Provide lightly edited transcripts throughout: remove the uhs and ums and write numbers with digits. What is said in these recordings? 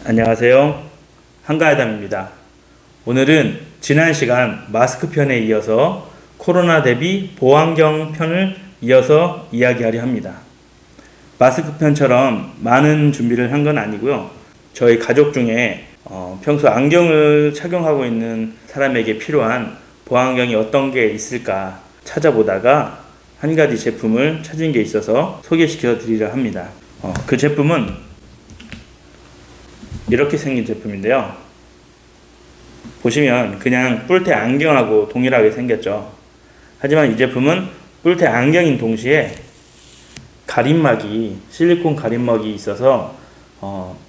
안녕하세요. 한가하담입니다. 오늘은 지난 시간 마스크 편에 이어서 코로나 대비 보안경 편을 이어서 이야기하려 합니다. 마스크 편처럼 많은 준비를 한 건 아니고요. 저희 가족 중에 평소 안경을 착용하고 있는 사람에게 필요한 보안경이 어떤 게 있을까 찾아보다가 한 가지 제품을 찾은 게 있어서 소개시켜 드리려 합니다. 그 제품은 이렇게 생긴 제품인데요. 보시면 그냥 뿔테 안경하고 동일하게 생겼죠. 하지만 이 제품은 뿔테 안경인 동시에 가림막이, 실리콘 가림막이 있어서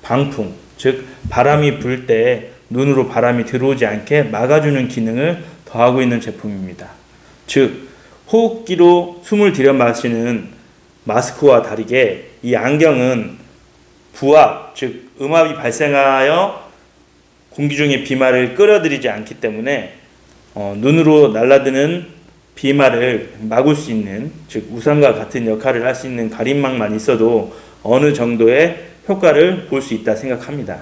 방풍, 즉 바람이 불 때 눈으로 바람이 들어오지 않게 막아주는 기능을 더하고 있는 제품입니다. 즉 호흡기로 숨을 들여 마시는 마스크와 다르게 이 안경은 부압, 즉 음압이 발생하여 공기 중의 비말을 끌어들이지 않기 때문에 눈으로 날아드는 비말을 막을 수 있는, 즉 우산과 같은 역할을 할 수 있는 가림막만 있어도 어느 정도의 효과를 볼 수 있다 생각합니다.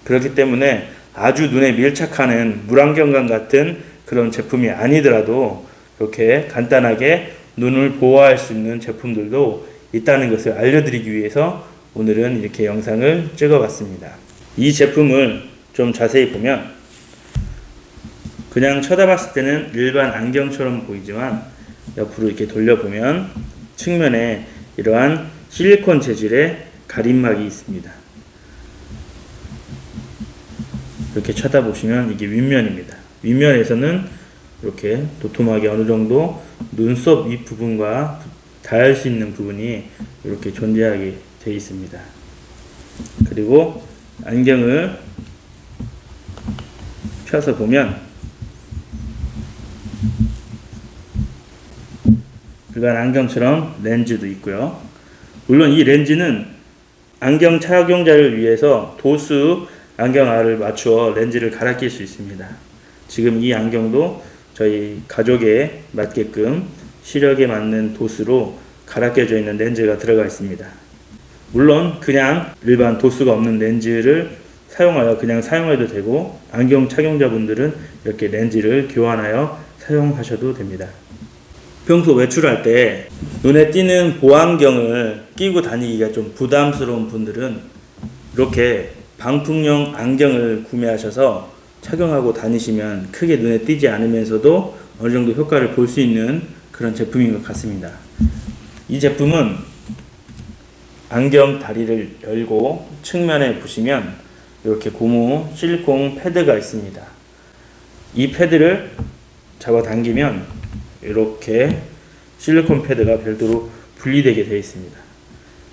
그렇기 때문에 아주 눈에 밀착하는 물안경과 같은 그런 제품이 아니더라도 이렇게 간단하게 눈을 보호할 수 있는 제품들도 있다는 것을 알려드리기 위해서 오늘은 이렇게 영상을 찍어봤습니다. 이 제품을 좀 자세히 보면 그냥 쳐다봤을 때는 일반 안경처럼 보이지만 옆으로 이렇게 돌려보면 측면에 이러한 실리콘 재질의 가림막이 있습니다. 이렇게 쳐다보시면 이게 윗면입니다. 윗면에서는 이렇게 도톰하게 어느 정도 눈썹 윗부분과 닿을 수 있는 부분이 이렇게 존재하게 되어 있습니다. 그리고 안경을 펴서 보면 일반 안경처럼 렌즈도 있고요. 물론 이 렌즈는 안경 착용자를 위해서 도수 안경알을 맞추어 렌즈를 갈아 낄 수 있습니다. 지금 이 안경도 저희 가족에 맞게끔 시력에 맞는 도수로 갈아 껴져 있는 렌즈가 들어가 있습니다. 물론 그냥 일반 도수가 없는 렌즈를 사용하여 그냥 사용해도 되고, 안경 착용자분들은 이렇게 렌즈를 교환하여 사용하셔도 됩니다. 평소 외출할 때 눈에 띄는 보안경을 끼고 다니기가 좀 부담스러운 분들은 이렇게 방풍용 안경을 구매하셔서 착용하고 다니시면 크게 눈에 띄지 않으면서도 어느 정도 효과를 볼 수 있는 그런 제품인 것 같습니다. 이 제품은 안경 다리를 열고 측면에 보시면 이렇게 고무 실리콘 패드가 있습니다. 이 패드를 잡아당기면 이렇게 실리콘 패드가 별도로 분리되게 되어 있습니다.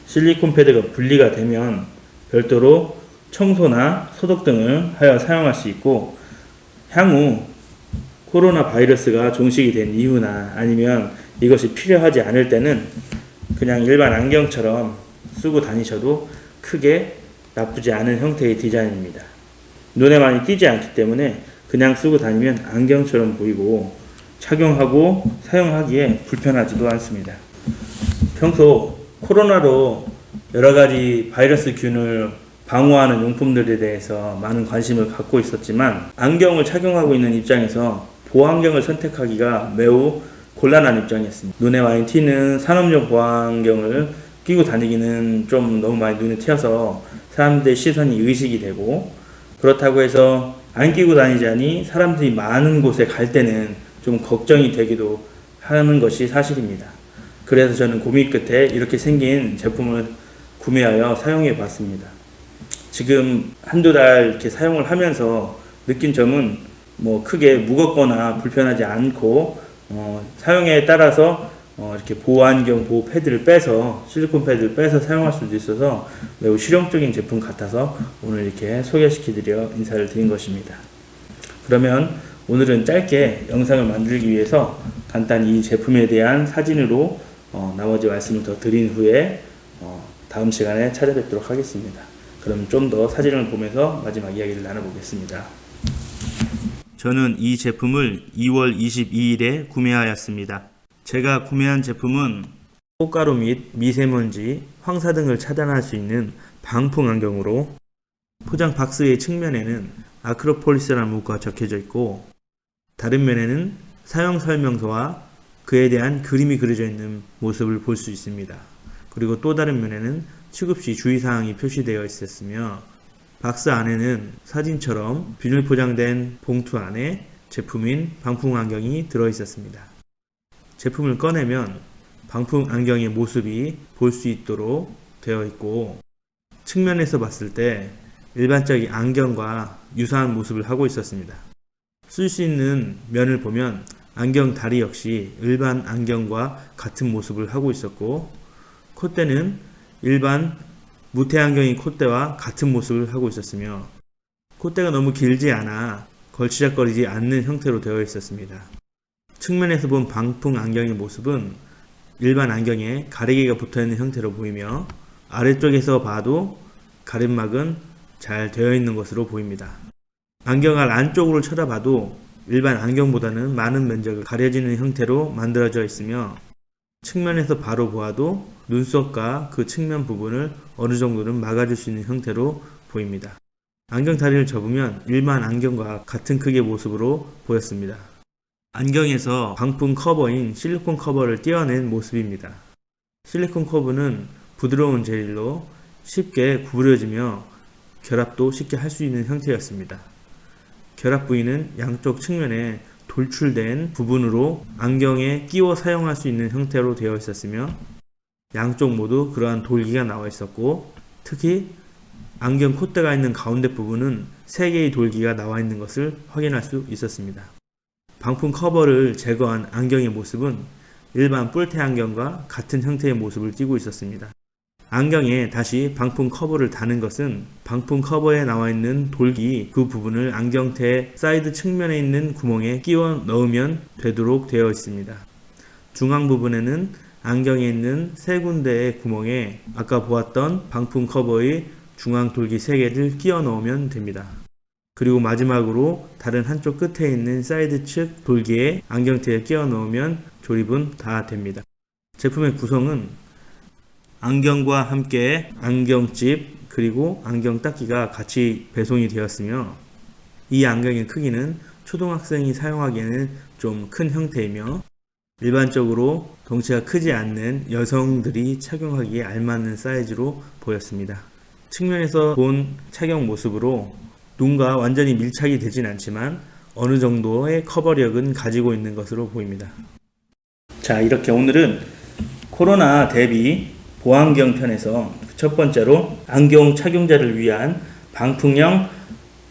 실리콘 패드가 분리가 되면 별도로 청소나 소독 등을 하여 사용할 수 있고, 향후 코로나 바이러스가 종식이 된 이후나 아니면 이것이 필요하지 않을 때는 그냥 일반 안경처럼 쓰고 다니셔도 크게 나쁘지 않은 형태의 디자인입니다. 눈에 많이 띄지 않기 때문에 그냥 쓰고 다니면 안경처럼 보이고 착용하고 사용하기에 불편하지도 않습니다. 평소 코로나로 여러가지 바이러스균을 방어하는 용품들에 대해서 많은 관심을 갖고 있었지만, 안경을 착용하고 있는 입장에서 보안경을 선택하기가 매우 곤란한 입장이었습니다. 눈에 많이 튀는 산업용 보안경을 끼고 다니기는 좀 너무 많이 눈에 튀어서 사람들의 시선이 의식이 되고, 그렇다고 해서 안 끼고 다니자니 사람들이 많은 곳에 갈 때는 좀 걱정이 되기도 하는 것이 사실입니다. 그래서 저는 고민 끝에 이렇게 생긴 제품을 구매하여 사용해 봤습니다. 지금 한두 달 이렇게 사용을 하면서 느낀 점은 크게 무겁거나 불편하지 않고, 사용에 따라서 이렇게 보안경 보호 패드를 빼서 실리콘 패드를 빼서 사용할 수도 있어서 매우 실용적인 제품 같아서 오늘 이렇게 소개시켜드려 인사를 드린 것입니다. 그러면 오늘은 짧게 영상을 만들기 위해서 간단히 이 제품에 대한 사진으로 나머지 말씀을 더 드린 후에 다음 시간에 찾아뵙도록 하겠습니다. 그럼 좀 더 사진을 보면서 마지막 이야기를 나눠보겠습니다. 저는 이 제품을 2월 22일에 구매하였습니다. 제가 구매한 제품은 꽃가루 및 미세먼지, 황사 등을 차단할 수 있는 방풍 안경으로 포장 박스의 측면에는 아크로폴리스라는 문구가 적혀져 있고, 다른 면에는 사용 설명서와 그에 대한 그림이 그려져 있는 모습을 볼 수 있습니다. 그리고 또 다른 면에는 취급 시 주의사항이 표시되어 있었으며, 박스 안에는 사진처럼 비닐 포장된 봉투 안에 제품인 방풍 안경이 들어 있었습니다. 제품을 꺼내면 방풍 안경의 모습이 볼 수 있도록 되어 있고, 측면에서 봤을 때 일반적인 안경과 유사한 모습을 하고 있었습니다. 쓸 수 있는 면을 보면 안경 다리 역시 일반 안경과 같은 모습을 하고 있었고, 콧대는 일반 무태안경인 콧대와 같은 모습을 하고 있었으며, 콧대가 너무 길지 않아 걸치적거리지 않는 형태로 되어 있었습니다. 측면에서 본 방풍 안경의 모습은 일반 안경에 가리개가 붙어있는 형태로 보이며, 아래쪽에서 봐도 가림막은 잘 되어 있는 것으로 보입니다. 안경알 안쪽으로 쳐다봐도 일반 안경보다는 많은 면적을 가려지는 형태로 만들어져 있으며, 측면에서 바로 보아도 눈썹과 그 측면 부분을 어느 정도는 막아줄 수 있는 형태로 보입니다. 안경 다리를 접으면 일반 안경과 같은 크기의 모습으로 보였습니다. 안경에서 방풍 커버인 실리콘 커버를 떼어낸 모습입니다. 실리콘 커버는 부드러운 재질로 쉽게 구부려지며 결합도 쉽게 할 수 있는 형태였습니다. 결합 부위는 양쪽 측면에 돌출된 부분으로 안경에 끼워 사용할 수 있는 형태로 되어 있었으며, 양쪽 모두 그러한 돌기가 나와 있었고, 특히 안경 콧대가 있는 가운데 부분은 3개의 돌기가 나와 있는 것을 확인할 수 있었습니다. 방풍 커버를 제거한 안경의 모습은 일반 뿔테 안경과 같은 형태의 모습을 띠고 있었습니다. 안경에 다시 방풍 커버를 다는 것은 방풍 커버에 나와 있는 돌기 그 부분을 안경테 사이드 측면에 있는 구멍에 끼워 넣으면 되도록 되어 있습니다. 중앙 부분에는 안경에 있는 3군데의 구멍에 아까 보았던 방풍 커버의 중앙 돌기 3개를 끼워 넣으면 됩니다. 그리고 마지막으로 다른 한쪽 끝에 있는 사이드 측 돌기에 안경테에 끼워 넣으면 조립은 다 됩니다. 제품의 구성은 안경과 함께 안경집 그리고 안경 닦기가 같이 배송이 되었으며, 이 안경의 크기는 초등학생이 사용하기에는 좀 큰 형태이며, 일반적으로 덩치가 크지 않는 여성들이 착용하기에 알맞는 사이즈로 보였습니다. 측면에서 본 착용 모습으로 눈과 완전히 밀착이 되진 않지만 어느 정도의 커버력은 가지고 있는 것으로 보입니다. 자, 이렇게 오늘은 코로나 대비 보안경 편에서 첫 번째로 안경 착용자를 위한 방풍형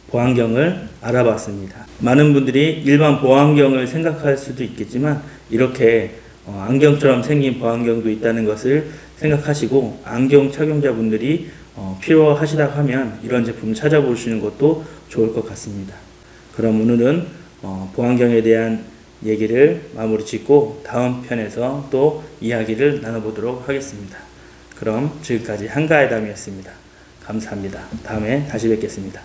보안경을 알아봤습니다. 많은 분들이 일반 보안경을 생각할 수도 있겠지만 이렇게 안경처럼 생긴 보안경도 있다는 것을 생각하시고, 안경 착용자분들이 필요하시다고 하면 이런 제품을 찾아보시는 것도 좋을 것 같습니다. 그럼 오늘은 보안경에 대한 얘기를 마무리 짓고 다음 편에서 또 이야기를 나눠보도록 하겠습니다. 그럼 지금까지 한가해담이었습니다. 감사합니다. 다음에 다시 뵙겠습니다.